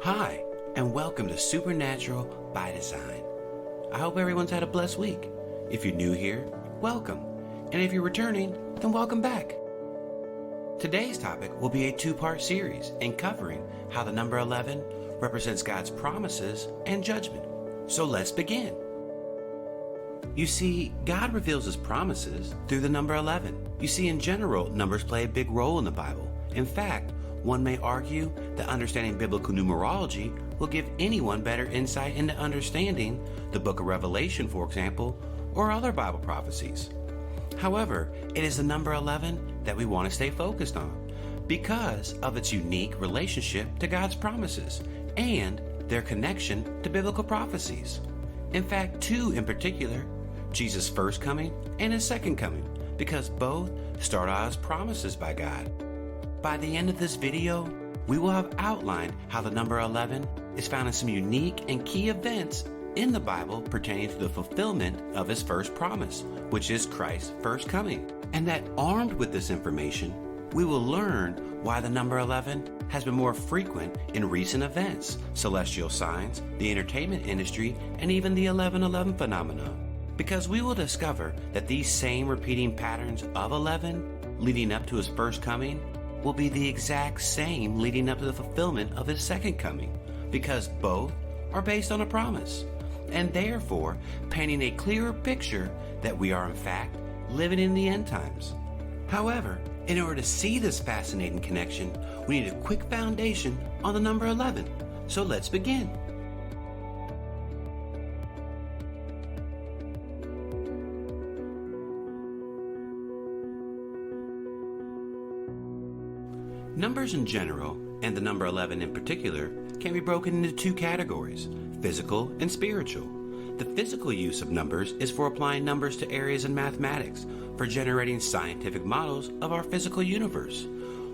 Hi, and welcome to Supernatural by Design. I hope everyone's had a blessed week. If you're new here, welcome. And if you're returning, then welcome back. Today's topic will be a two-part series and covering how the number 11 represents God's promises and judgment. So let's begin. You see, God reveals His promises through the number 11. You see, in general, numbers play a big role in the Bible. In fact, one may argue that understanding biblical numerology will give anyone better insight into understanding the book of Revelation, for example, or other Bible prophecies. However, it is the number 11 that we want to stay focused on because of its unique relationship to God's promises and their connection to biblical prophecies. In fact, two in particular, Jesus' first coming and His second coming, because both start out as promises by God. By the end of this video, we will have outlined how the number 11 is found in some unique and key events in the Bible pertaining to the fulfillment of His first promise, which is Christ's first coming. And that armed with this information, we will learn why the number 11 has been more frequent in recent events, celestial signs, the entertainment industry, and even the 11:11 phenomenon. Because we will discover that these same repeating patterns of 11 leading up to His first coming will be the exact same leading up to the fulfillment of His second coming, because both are based on a promise, and therefore painting a clearer picture that we are in fact living in the end times. However, in order to see this fascinating connection, we need a quick foundation on the number 11. So let's begin. Numbers in general, and the number 11 in particular, can be broken into two categories, physical and spiritual. The physical use of numbers is for applying numbers to areas in mathematics, for generating scientific models of our physical universe,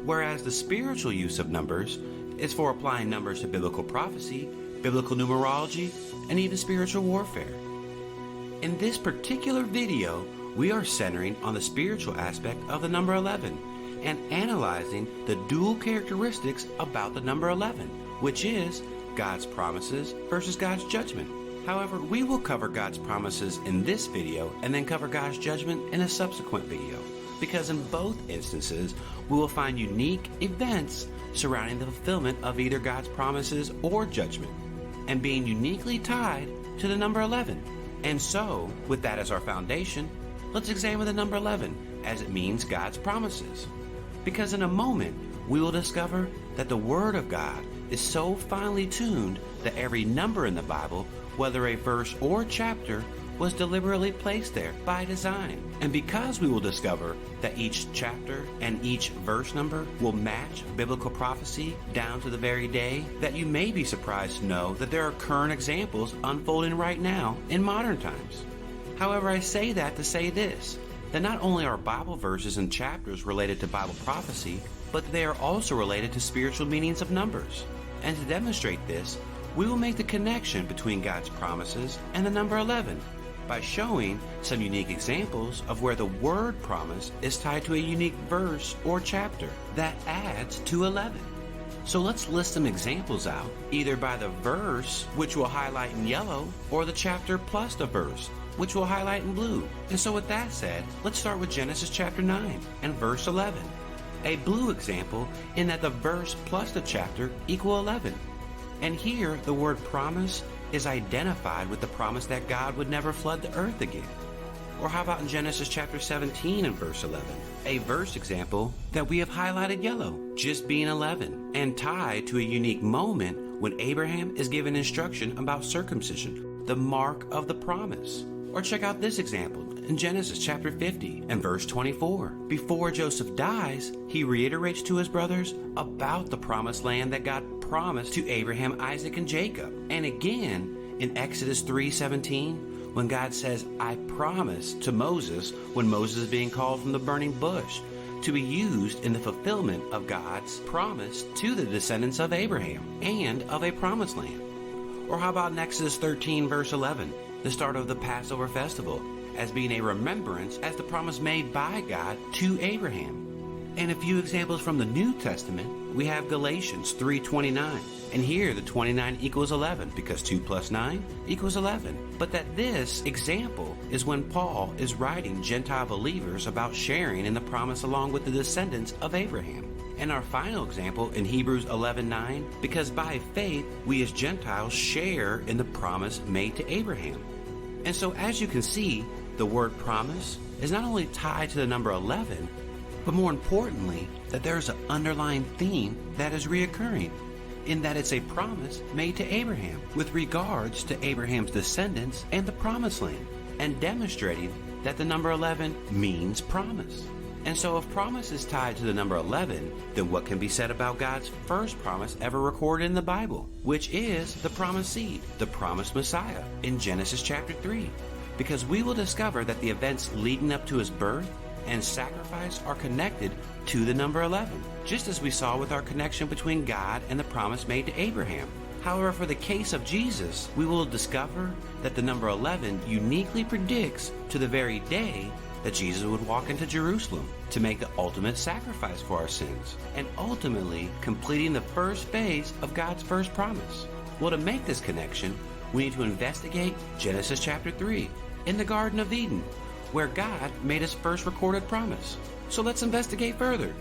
whereas the spiritual use of numbers is for applying numbers to biblical prophecy, biblical numerology, and even spiritual warfare. In this particular video, we are centering on the spiritual aspect of the number 11, and analyzing the dual characteristics about the number 11, which is God's promises versus God's judgment. However, we will cover God's promises in this video and then cover God's judgment in a subsequent video, because in both instances, we will find unique events surrounding the fulfillment of either God's promises or judgment, and being uniquely tied to the number 11. And so, with that as our foundation, let's examine the number 11 as it means God's promises. Because in a moment, we will discover that the Word of God is so finely tuned that every number in the Bible, whether a verse or chapter, was deliberately placed there by design. And because we will discover that each chapter and each verse number will match biblical prophecy down to the very day, that you may be surprised to know that there are current examples unfolding right now in modern times. However, I say that to say this, that not only are Bible verses and chapters related to Bible prophecy, but they are also related to spiritual meanings of numbers. And to demonstrate this, we will make the connection between God's promises and the number 11 by showing some unique examples of where the word promise is tied to a unique verse or chapter that adds to 11. So let's list some examples out, either by the verse, which will highlight in yellow, or the chapter plus the verse, which will highlight in blue. And so with that said, let's start with Genesis chapter 9 and verse 11. A blue example in that the verse plus the chapter equal 11. And here the word promise is identified with the promise that God would never flood the earth again. Or how about in Genesis chapter 17 and verse 11? A verse example that we have highlighted yellow, just being 11, and tied to a unique moment when Abraham is given instruction about circumcision, the mark of the promise. Or check out this example in Genesis chapter 50 and verse 24. Before Joseph dies, he reiterates to his brothers about the promised land that God promised to Abraham, Isaac, and Jacob. And again, in Exodus 3:17, when God says, I promise to Moses, when Moses is being called from the burning bush, to be used in the fulfillment of God's promise to the descendants of Abraham and of a promised land. Or how about in Exodus 13 verse 11, the start of the Passover festival, as being a remembrance as the promise made by God to Abraham. And a few examples from the New Testament, we have Galatians 3:29. And here the 29 equals 11 because 2 plus 9 equals 11. But that this example is when Paul is writing Gentile believers about sharing in the promise along with the descendants of Abraham. And our final example in Hebrews 11:9, because by faith we as Gentiles share in the promise made to Abraham. And so as you can see, the word promise is not only tied to the number 11, but more importantly, that there is an underlying theme that is reoccurring, in that it's a promise made to Abraham with regards to Abraham's descendants and the promised land, and demonstrating that the number 11 means promise. And so if promise is tied to the number 11, then what can be said about God's first promise ever recorded in the Bible, which is the promised seed, the promised Messiah, in Genesis chapter 3? Because we will discover that the events leading up to his birth and sacrifice are connected to the number 11, just as we saw with our connection between God and the promise made to Abraham. However, for the case of Jesus, we will discover that the number 11 uniquely predicts to the very day that Jesus would walk into Jerusalem to make the ultimate sacrifice for our sins, and ultimately completing the first phase of God's first promise. Well, to make this connection, we need to investigate Genesis chapter 3 in the Garden of Eden, where God made his first recorded promise. So let's investigate further.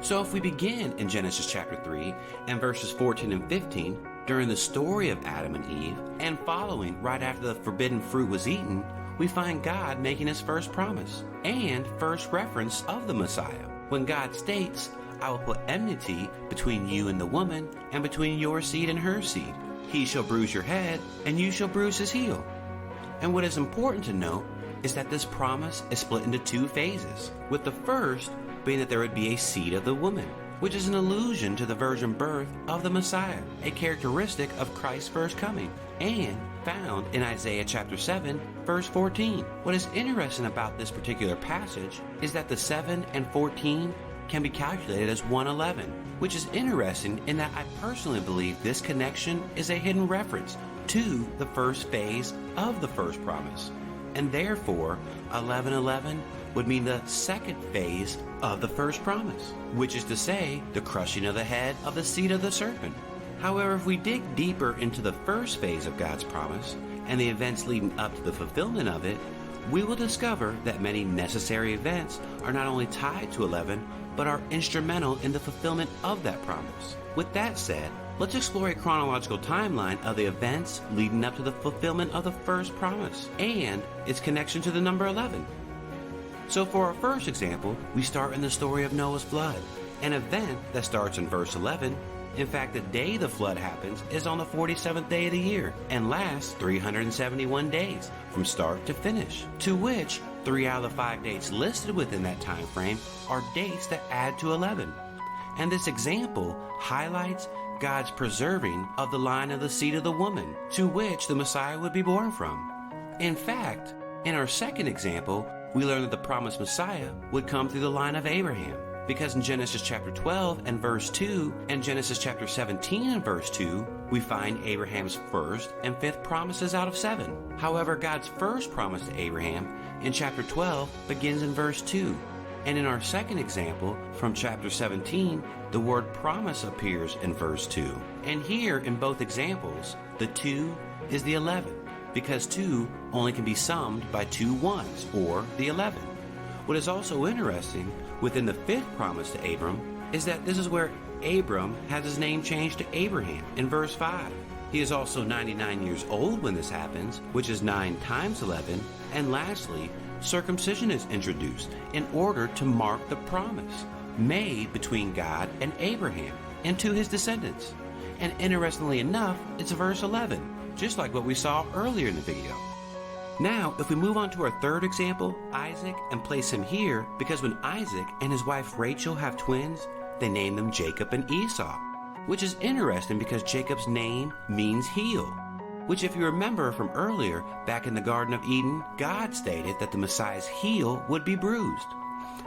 So if we begin in Genesis chapter 3 and verses 14 and 15, during the story of Adam and Eve, and following right after the forbidden fruit was eaten, we find God making his first promise and first reference of the Messiah, when God states, "I will put enmity between you and the woman, and between your seed and her seed. He shall bruise your head, and you shall bruise his heel." And what is important to note is that this promise is split into two phases, with the first being that there would be a seed of the woman, which is an allusion to the virgin birth of the Messiah, a characteristic of Christ's first coming, and found in Isaiah chapter 7, verse 14. What is interesting about this particular passage is that the 7 and 14 can be calculated as 111, which is interesting in that I personally believe this connection is a hidden reference to the first phase of the first promise, and therefore 1111 would mean the second phase of the first promise, which is to say, the crushing of the head of the seed of the serpent. However, if we dig deeper into the first phase of God's promise and the events leading up to the fulfillment of it, we will discover that many necessary events are not only tied to 11, but are instrumental in the fulfillment of that promise. With that said, let's explore a chronological timeline of the events leading up to the fulfillment of the first promise and its connection to the number 11. So for our first example, we start in the story of Noah's flood, an event that starts in verse 11. In fact, the day the flood happens is on the 47th day of the year and lasts 371 days from start to finish, to which 3 out of the 5 dates listed within that time frame are dates that add to 11. And this example highlights God's preserving of the line of the seed of the woman, to which the Messiah would be born from. In fact, in our second example, we learn that the promised Messiah would come through the line of Abraham, because in Genesis chapter 12 and verse 2 and Genesis chapter 17 and verse 2, we find Abraham's first and fifth promises out of 7. However, God's first promise to Abraham in chapter 12 begins in verse 2. And in our second example from chapter 17, the word promise appears in verse 2. And here in both examples, the 2 is the 11, because 2 only can be summed by 2 ones, or the 11. What is also interesting within the fifth promise to Abram is that this is where Abram has his name changed to Abraham in verse 5. He is also 99 years old when this happens, which is 9 times 11. And lastly, circumcision is introduced in order to mark the promise made between God and Abraham and to his descendants. And interestingly enough, it's verse 11, just like what we saw earlier in the video. Now, if we move on to our third example, Isaac, and place him here, because when Isaac and his wife Rachel have twins, they name them Jacob and Esau, which is interesting because Jacob's name means heel, which if you remember from earlier, back in the Garden of Eden, God stated that the Messiah's heel would be bruised.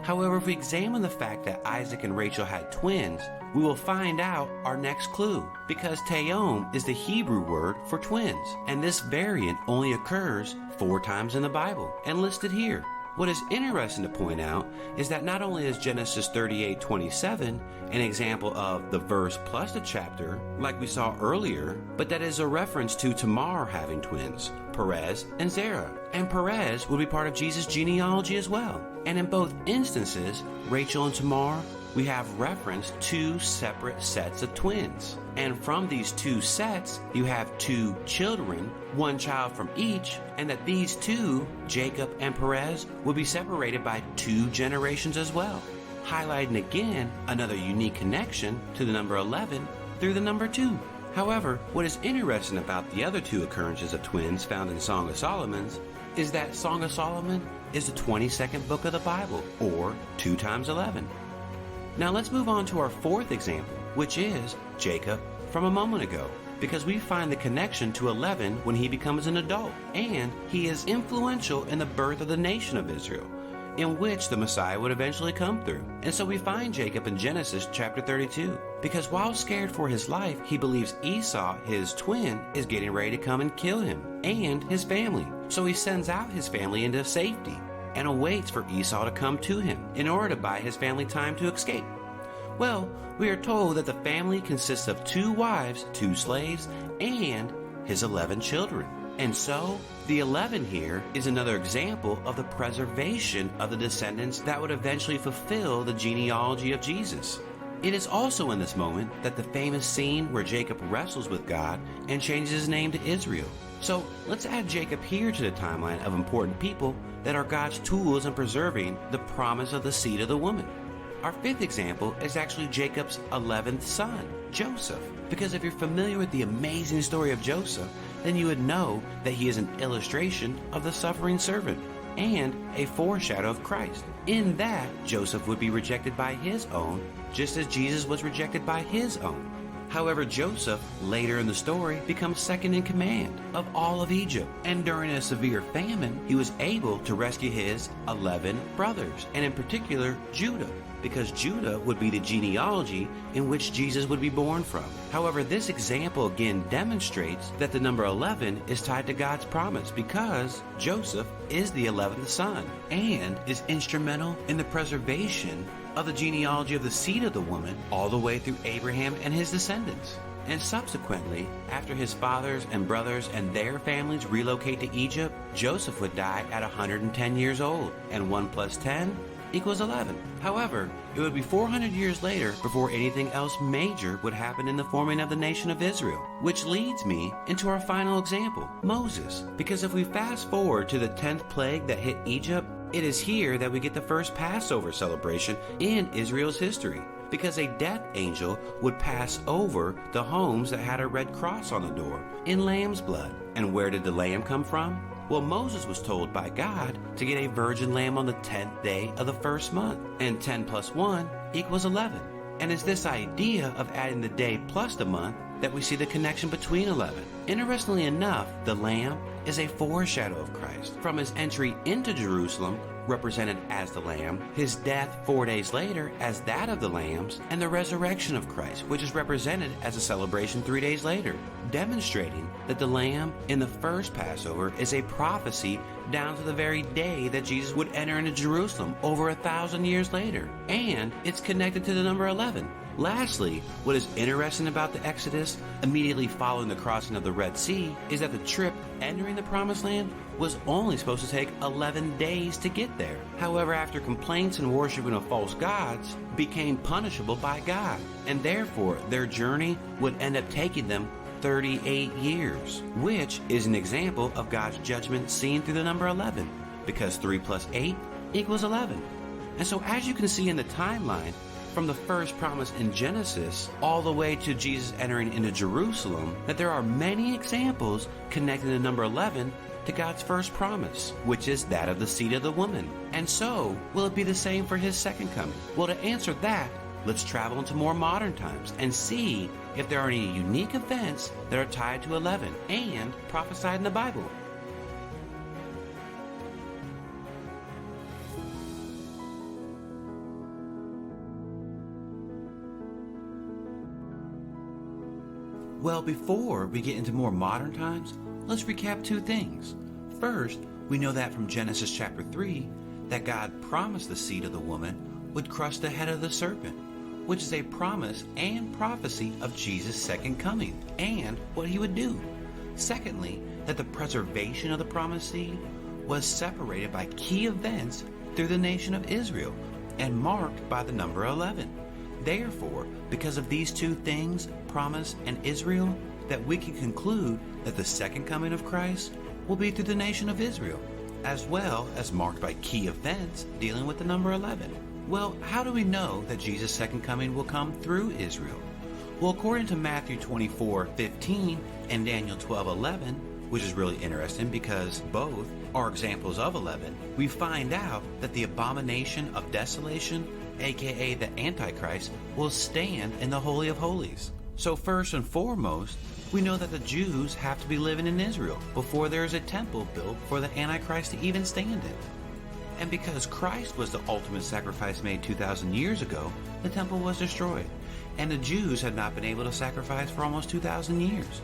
However, if we examine the fact that Isaac and Rachel had twins, we will find out our next clue, because teom is the Hebrew word for twins, and this variant only occurs 4 times in the Bible, and listed here. What is interesting to point out is that not only is Genesis 38:27 an example of the verse plus the chapter, like we saw earlier, but that is a reference to Tamar having twins, Perez and Zerah. And Perez will be part of Jesus' genealogy as well. And in both instances, Rachel and Tamar, we have referenced 2 separate sets of twins. And from these 2 sets, you have 2 children, 1 child from each, and that these 2, Jacob and Perez, will be separated by 2 generations as well, highlighting again another unique connection to the number 11 through the number 2. However, what is interesting about the other 2 occurrences of twins found in Song of Solomon is that Song of Solomon is the 22nd book of the Bible, or 2 times 11. Now let's move on to our 4th example, which is Jacob from a moment ago, because we find the connection to 11 when he becomes an adult, and he is influential in the birth of the nation of Israel, in which the Messiah would eventually come through. And so we find Jacob in Genesis chapter 32, because while scared for his life, he believes Esau, his twin, is getting ready to come and kill him and his family. So he sends out his family into safety and awaits for Esau to come to him in order to buy his family time to escape. Well, we are told that the family consists of 2 wives, 2 slaves, and his 11 children. And so, the 11 here is another example of the preservation of the descendants that would eventually fulfill the genealogy of Jesus. It is also in this moment that the famous scene where Jacob wrestles with God and changes his name to Israel. So let's add Jacob here to the timeline of important people that are God's tools in preserving the promise of the seed of the woman. Our 5th example is actually Jacob's 11th son, Joseph, because if you're familiar with the amazing story of Joseph, then you would know that he is an illustration of the suffering servant and a foreshadow of Christ, in that Joseph would be rejected by his own, just as Jesus was rejected by his own. However, Joseph, later in the story, becomes second in command of all of Egypt, and during a severe famine, he was able to rescue his 11 brothers, and in particular, Judah, because Judah would be the genealogy in which Jesus would be born from. However, this example again demonstrates that the number 11 is tied to God's promise, because Joseph is the 11th son and is instrumental in the preservation of the genealogy of the seed of the woman all the way through Abraham and his descendants. And subsequently, after his fathers and brothers and their families relocate to Egypt, Joseph would die at 110 years old, and 1 plus 10 equals 11. However, it would be 400 years later before anything else major would happen in the forming of the nation of Israel, which leads me into our final example, Moses. Because if we fast forward to the 10th plague that hit Egypt, it is here that we get the first Passover celebration in Israel's history, because a death angel would pass over the homes that had a red cross on the door in lamb's blood. And where did the lamb come from? Well, Moses was told by God to get a virgin lamb on the 10th day of the first month, and 10 plus 1 equals 11. And it's this idea of adding the day plus the month that we see the connection between 11. Interestingly enough, the lamb is a foreshadow of Christ, from his entry into Jerusalem, represented as the lamb, his death 4 days later as that of the lambs, and the resurrection of Christ, which is represented as a celebration 3 days later, demonstrating that the lamb in the first Passover is a prophecy down to the very day that Jesus would enter into Jerusalem over 1,000 years later, and it's connected to the number 11. Lastly, what is interesting about the Exodus, immediately following the crossing of the Red Sea, is that the trip entering the Promised Land was only supposed to take 11 days to get there. However, after complaints and worshiping of false gods became punishable by God, and therefore their journey would end up taking them 38 years, which is an example of God's judgment seen through the number 11, because 3 plus 8 equals 11. And so as you can see in the timeline, from the first promise in Genesis all the way to Jesus entering into Jerusalem, that there are many examples connecting the number 11 to God's first promise, which is that of the seed of the woman. And so, will it be the same for his second coming? Well, to answer that, let's travel into more modern times and see if there are any unique events that are tied to 11 and prophesied in the Bible. Well, before we get into more modern times, let's recap two things. First, we know that from Genesis chapter 3 that God promised the seed of the woman would crush the head of the serpent, which is a promise and prophecy of Jesus' second coming and what he would do. Secondly, that the preservation of the promised seed was separated by key events through the nation of Israel and marked by the number 11. Therefore, because of these two things, promise and Israel, that we can conclude that the second coming of Christ will be through the nation of Israel, as well as marked by key events dealing with the number 11. Well, how do we know that Jesus' second coming will come through Israel? Well, according to Matthew 24:15 and Daniel 12:11, which is really interesting because both are examples of 11, we find out that the abomination of desolation, aka the Antichrist, will stand in the Holy of Holies. So first and foremost, we know that the Jews have to be living in Israel before there is a temple built for the Antichrist to even stand in. And because Christ was the ultimate sacrifice made 2,000 years ago, the temple was destroyed, and the Jews had not been able to sacrifice for almost 2,000 years,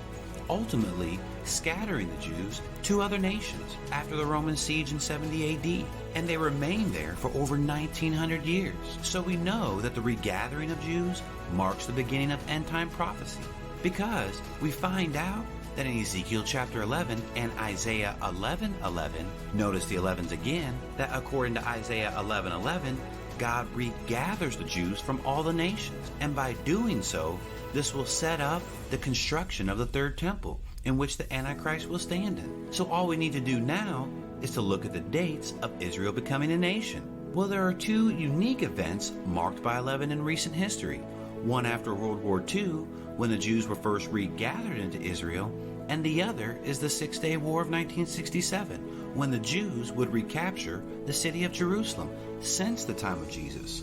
ultimately scattering the Jews to other nations after the Roman siege in 70 AD, and they remained there for over 1,900 years. So we know that the regathering of Jews marks the beginning of end-time prophecy, because we find out that in Ezekiel chapter 11 and Isaiah 11:11, notice the 11s again, that according to Isaiah 11:11, God regathers the Jews from all the nations, and by doing so, this will set up the construction of the third temple, in which the Antichrist will stand in. So all we need to do now is to look at the dates of Israel becoming a nation. Well, there are two unique events marked by 11 in recent history. One after World War II, when the Jews were first regathered into Israel, and the other is the Six-Day War of 1967, when the Jews would recapture the city of Jerusalem since the time of Jesus.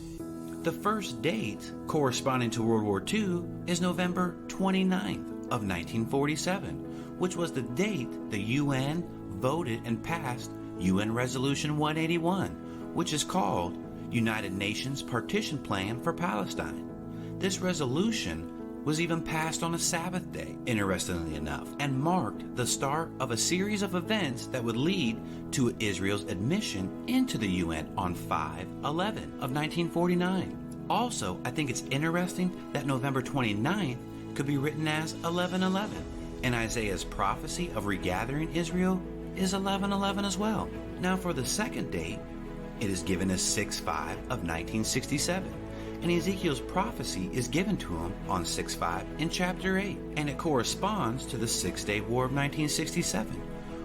The first date corresponding to World War II is November 29th of 1947, which was the date the UN voted and passed UN Resolution 181, which is called United Nations Partition Plan for Palestine. This resolution was even passed on a Sabbath day, interestingly enough, and marked the start of a series of events that would lead to Israel's admission into the UN on 5/11 of 1949. Also, I think it's interesting that November 29th could be written as 11/11, and Isaiah's prophecy of regathering Israel is 11/11 as well. Now for the second date, it is given as 6/5 of 1967. And Ezekiel's prophecy is given to him on 6/5 in chapter 8, and it corresponds to the Six-Day War of 1967,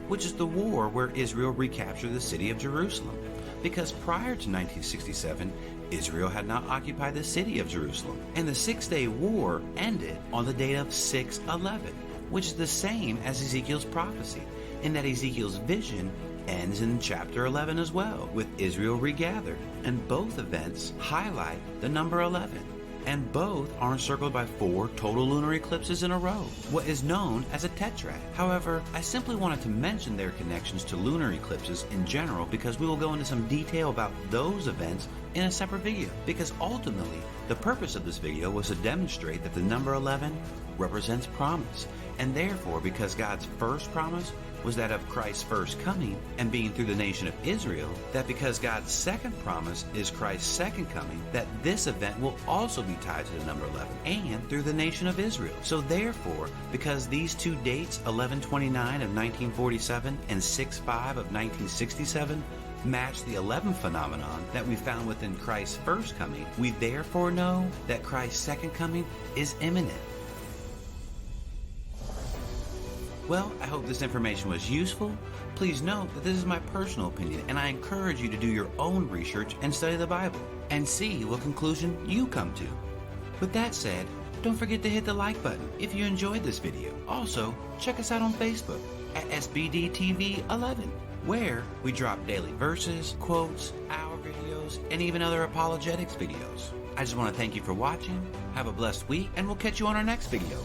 which is the war where Israel recaptured the city of Jerusalem, because prior to 1967, Israel had not occupied the city of Jerusalem, and the Six-Day War ended on the date of 6/11, which is the same as Ezekiel's prophecy, in that Ezekiel's vision ends in chapter 11 as well, with Israel regathered, and both events highlight the number 11, and both are encircled by 4 total lunar eclipses in a row, what is known as a tetrad. However, I simply wanted to mention their connections to lunar eclipses in general because we will go into some detail about those events in a separate video, because ultimately the purpose of this video was to demonstrate that the number 11 represents promise, and therefore because God's first promise was that of Christ's first coming and being through the nation of Israel, that because God's second promise is Christ's second coming, that this event will also be tied to the number 11 and through the nation of Israel. So therefore, because these two dates, 11/29 of 1947 and 6/5 of 1967, match the 11 phenomenon that we found within Christ's first coming, we therefore know that Christ's second coming is imminent. Well, I hope this information was useful. Please note that this is my personal opinion, and I encourage you to do your own research and study the Bible, and see what conclusion you come to. With that said, don't forget to hit the like button if you enjoyed this video. Also, check us out on Facebook at SBDTV11, where we drop daily verses, quotes, our videos, and even other apologetics videos. I just want to thank you for watching, have a blessed week, and we'll catch you on our next video.